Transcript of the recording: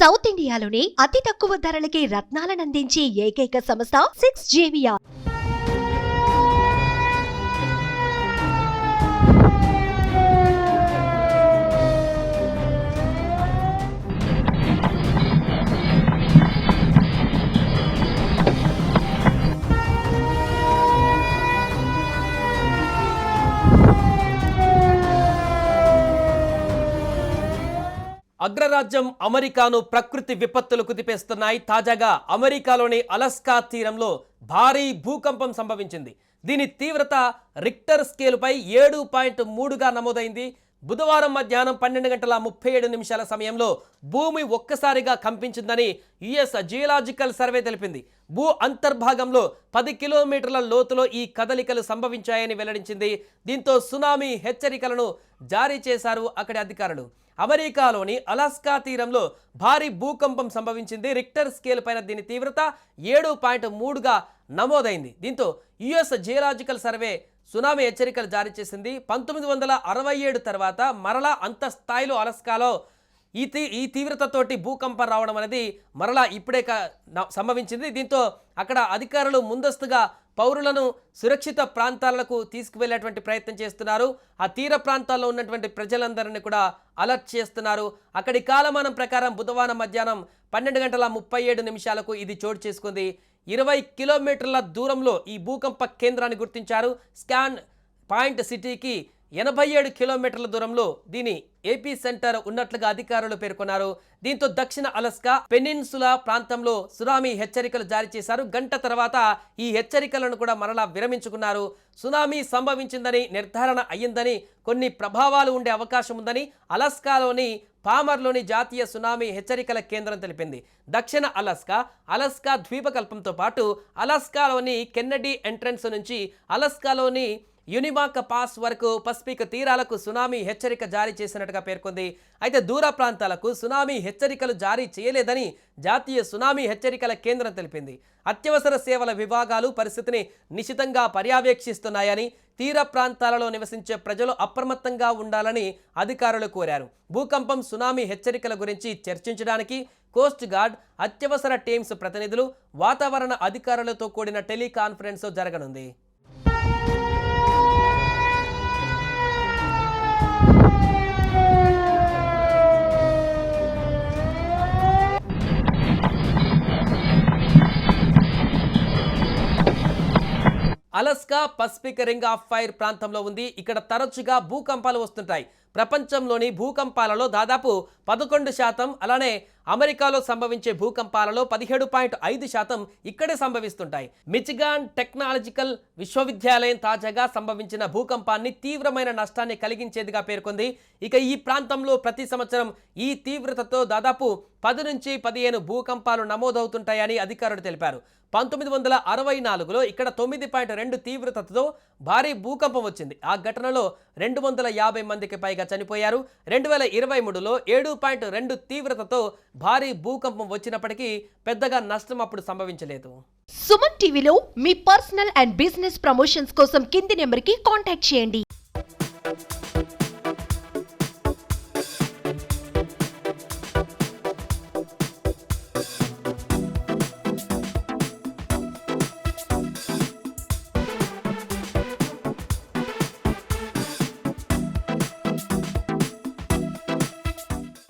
South ఇండియాలోని అతి తక్కువ ధరలకి రత్నాలనందించే ఏకైక సంస్థ 6JVR. అగ్రరాజ్యం అమెరికాను ప్రకృతి విపత్తులు కుదిపేస్తున్నాయి. తాజాగా అమెరికాలోని అలస్కా తీరంలో భారీ భూకంపం సంభవించింది. దీని తీవ్రత రిక్టర్ స్కేలుపై 7.3గా నమోదైంది. బుధవారం మధ్యాహ్నం 12:37 సమయంలో భూమి ఒక్కసారిగా కంపించిందని యుఎస్ జియోలాజికల్ సర్వే తెలిపింది. భూ అంతర్భాగంలో 10 కిలోమీటర్ల లోతులో ఈ కదలికలు సంభవించాయని వెల్లడించింది. దీంతో సునామీ హెచ్చరికలను జారీ చేశారు అక్కడి అధికారులు. అమెరికాలోని అలాస్కా తీరంలో భారీ భూకంపం సంభవించింది. రిక్టర్ స్కేల్ పైన దీని తీవ్రత 7.3గా నమోదైంది. దీంతో యుఎస్ జియోలాజికల్ సర్వే సునామీ హెచ్చరికలు జారీ చేసింది. 1967 తర్వాత మరలా అంత స్థాయిలో అలాస్కాలో ఈ తీవ్రతతోటి భూకంపం రావడం అనేది మరలా ఇప్పుడే సంభవించింది. దీంతో అక్కడ అధికారులు ముందస్తుగా పౌరులను సురక్షిత ప్రాంతాలకు తీసుకువెళ్లేటువంటి ప్రయత్నం చేస్తున్నారు. ఆ తీర ప్రాంతాల్లో ఉన్నటువంటి ప్రజలందరినీ కూడా అలర్ట్ చేస్తున్నారు. అక్కడి కాలమానం ప్రకారం బుధవారం మధ్యాహ్నం 12:37 ఇది చోటు చేసుకుంది. 20 కిలోమీటర్ల దూరంలో ఈ భూకంప కేంద్రాన్ని గుర్తించారు. స్కాన్ పాయింట్ సిటీకి 87 కిలోమీటర్ల దూరంలో దీని ఏపీ సెంటర్ ఉన్నట్లుగా అధికారులు పేర్కొన్నారు. దీంతో దక్షిణ అలాస్కా పెనిన్సులా ప్రాంతంలో సునామీ హెచ్చరికలు జారీ చేశారు. గంట తర్వాత ఈ హెచ్చరికలను కూడా మరలా విరమించుకున్నారు. సునామీ సంభవించిందని నిర్ధారణ అయ్యిందని, కొన్ని ప్రభావాలు ఉండే అవకాశం ఉందని అలాస్కాలోని పామర్లోని జాతీయ సునామీ హెచ్చరికల కేంద్రం తెలిపింది. దక్షిణ అలాస్కా ద్వీపకల్పంతో పాటు అలాస్కాలోని కెన్నడీ ఎంట్రన్స్ నుంచి అలాస్కాలోని యునిమాక పాస్ వరకు పసిఫిక్ తీరాలకు సునామీ హెచ్చరిక జారీ చేసినట్టుగా పేర్కొంది. అయితే దూర ప్రాంతాలకు సునామీ హెచ్చరికలు జారీ చేయలేదని జాతీయ సునామీ హెచ్చరికల కేంద్రం తెలిపింది. అత్యవసర సేవల విభాగాలు పరిస్థితిని నిశితంగా పర్యవేక్షిస్తున్నాయని, తీర ప్రాంతాలలో నివసించే ప్రజలు అప్రమత్తంగా ఉండాలని అధికారులు కోరారు. భూకంపం, సునామీ హెచ్చరికల గురించి చర్చించడానికి కోస్ట్ గార్డ్, అత్యవసర టీమ్స్ ప్రతినిధులు, వాతావరణ అధికారులతో కూడిన టెలికాన్ఫరెన్స్ జరగనుంది. Alaska Pacific ring of fire ప్రాంతంలో ఉంది. ఇక్కడ తరచుగా భూకంపాలు వస్తుంటాయి. ప్రపంచంలోని భూకంపాలలో దాదాపు 11%, అలానే అమెరికాలో సంభవించే భూకంపాలలో 17.5% ఇక్కడే సంభవిస్తుంటాయి. మిచిగాన్ టెక్నాలజికల్ విశ్వవిద్యాలయం తాజాగా సంభవించిన భూకంపాన్ని తీవ్రమైన నష్టాన్ని కలిగించేదిగా పేర్కొంది. ఇక ఈ ప్రాంతంలో ప్రతి సంవత్సరం ఈ తీవ్రతతో దాదాపు 10 నుంచి 15 భూకంపాలు నమోదవుతుంటాయని అధికారులు తెలిపారు. 1964లో ఇక్కడ 9.2 తీవ్రతతో భారీ భూకంపం వచ్చింది. ఆ ఘటనలో 250 మందికి పైగా చనిపోయారు. 2023లో 7.2 తీవ్రతతో భారీ భూకంపం వచ్చినప్పటికీ పెద్దగా నష్టం అప్పుడు సంభవించలేదు. సుమన్ టీవీలో మీ పర్సనల్ అండ్ బిజినెస్ ప్రమోషన్స్ కోసం కింది నెంబర్కి కాంటాక్ట్ చేయండి.